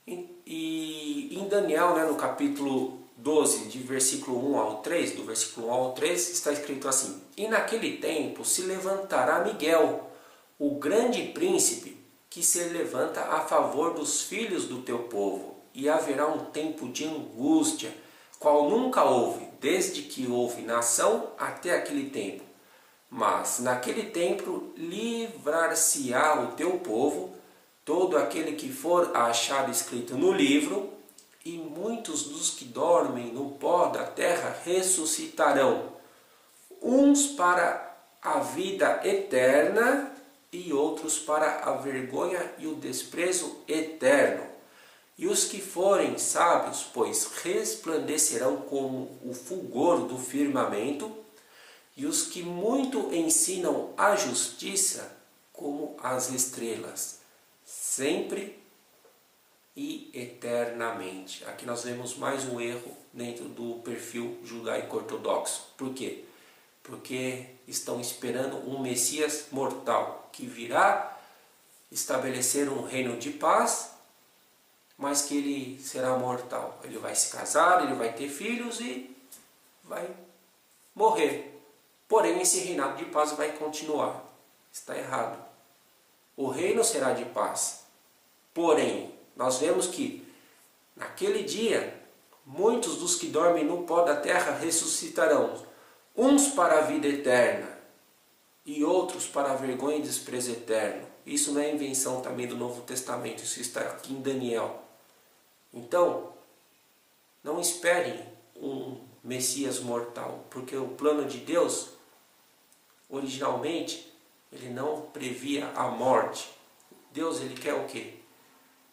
E em Daniel, no capítulo 12, de versículo 1 ao 3, do versículo 1 ao 3, está escrito assim: e naquele tempo se levantará Miguel, o grande príncipe, que se levanta a favor dos filhos do teu povo, e haverá um tempo de angústia, qual nunca houve, desde que houve nação até aquele tempo. Mas naquele tempo livrar-se-á o teu povo, todo aquele que for achado escrito no livro, e muitos dos que dormem no pó da terra ressuscitarão, uns para a vida eterna e outros para a vergonha e o desprezo eterno. E os que forem sábios, pois resplandecerão como o fulgor do firmamento, e os que muito ensinam a justiça, como as estrelas, sempre e eternamente. Aqui nós vemos mais um erro dentro do perfil judaico ortodoxo. Por quê? Porque estão esperando um Messias mortal, que virá estabelecer um reino de paz, mas que ele será mortal. Ele vai se casar, ele vai ter filhos e vai morrer. Porém, esse reinado de paz vai continuar. Está errado. O reino será de paz. Porém, nós vemos que naquele dia, muitos dos que dormem no pó da terra ressuscitarão, uns para a vida eterna e outros para a vergonha e desprezo eterno. Isso não é invenção também do Novo Testamento, isso está aqui em Daniel. Então, não esperem um Messias mortal, porque o plano de Deus, originalmente, ele não previa a morte. Deus, ele quer o quê?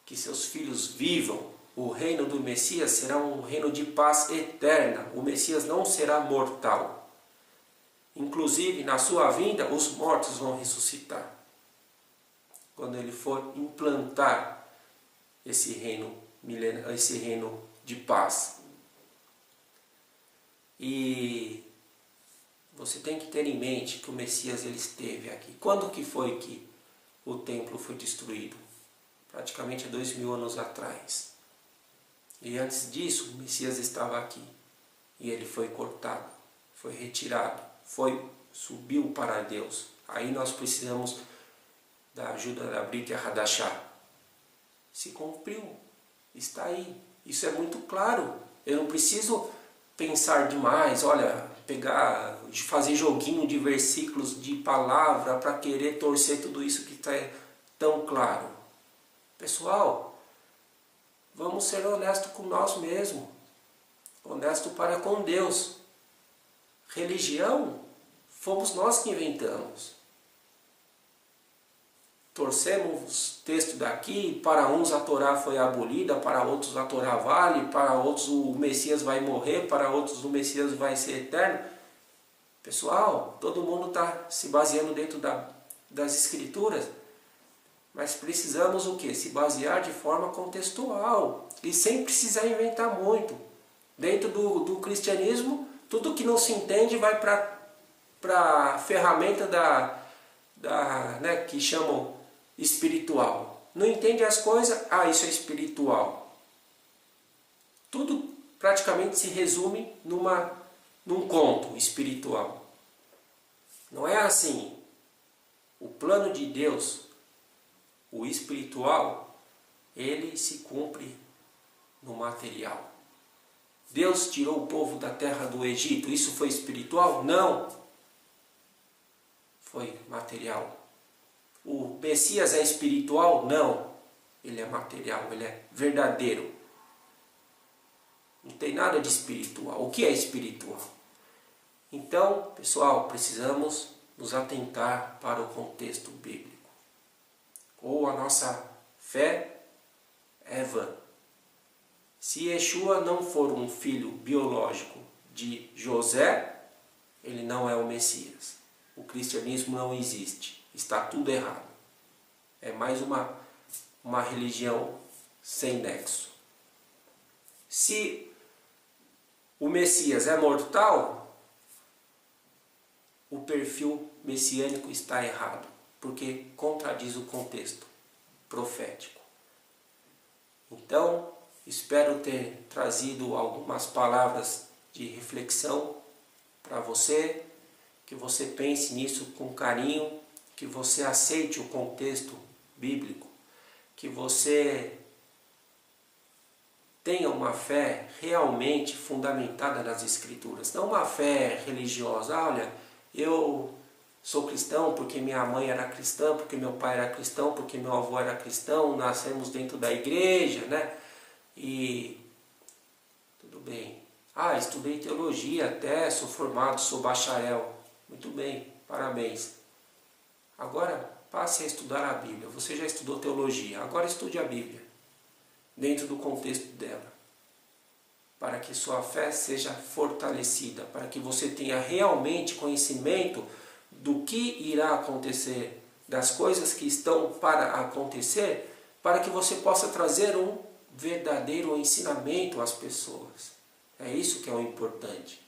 Que seus filhos vivam. O reino do Messias será um reino de paz eterna. O Messias não será mortal. Inclusive, na sua vinda, os mortos vão ressuscitar. Quando ele for implantar esse reino de paz. E você tem que ter em mente que o Messias ele esteve aqui. Quando que foi que o templo foi destruído? Praticamente há 2000 anos atrás. E antes disso, o Messias estava aqui. E ele foi cortado, foi retirado, subiu para Deus. Aí nós precisamos da ajuda da Brit Hadashah. Se cumpriu, está aí. Isso é muito claro. Eu não preciso pensar demais, olha, fazer joguinho de versículos, de palavra, para querer torcer tudo isso que está tão claro. Pessoal, vamos ser honestos com nós mesmos. Honesto para com Deus. Religião, fomos nós que inventamos. Torcemos texto daqui, para uns a Torá foi abolida, para outros a Torá vale, para outros o Messias vai morrer, para outros o Messias vai ser eterno. Pessoal, todo mundo está se baseando dentro das Escrituras, mas precisamos o quê? Se basear de forma contextual e sem precisar inventar muito. Dentro do cristianismo, tudo que não se entende vai para a ferramenta que chamam espiritual. Não entende as coisas? Ah, isso é espiritual. Tudo praticamente se resume num conto espiritual. Não é assim. O plano de Deus, o espiritual, ele se cumpre no material. Deus tirou o povo da terra do Egito. Isso foi espiritual? Não. Foi material. O Messias é espiritual? Não. Ele é material, ele é verdadeiro. Não tem nada de espiritual. O que é espiritual? Então, pessoal, precisamos nos atentar para o contexto bíblico. Ou a nossa fé é vã. Se Yeshua não for um filho biológico de José, ele não é o Messias. O cristianismo não existe. Está tudo errado. É mais uma religião sem nexo. Se o Messias é mortal, o perfil messiânico está errado, porque contradiz o contexto profético. Então, espero ter trazido algumas palavras de reflexão para você, que você pense nisso com carinho, que você aceite o contexto bíblico, que você tenha uma fé realmente fundamentada nas Escrituras, não uma fé religiosa. Olha, eu sou cristão porque minha mãe era cristã, porque meu pai era cristão, porque meu avô era cristão, nascemos dentro da igreja, né? E tudo bem. Ah, estudei teologia até, sou formado, sou bacharel. Muito bem, parabéns. Agora passe a estudar a Bíblia. Você já estudou teologia, agora estude a Bíblia. dentro do contexto dela, para que sua fé seja fortalecida, para que você tenha realmente conhecimento do que irá acontecer, das coisas que estão para acontecer, para que você possa trazer um verdadeiro ensinamento às pessoas. É isso que é o importante.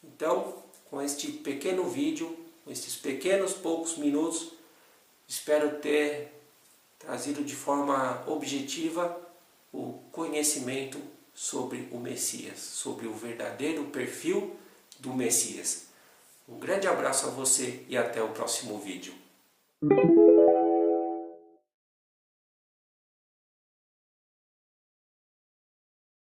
Então, com este pequeno vídeo, com estes pequenos poucos minutos, espero ter trazido de forma objetiva o conhecimento sobre o Messias, sobre o verdadeiro perfil do Messias. Um grande abraço a você e até o próximo vídeo.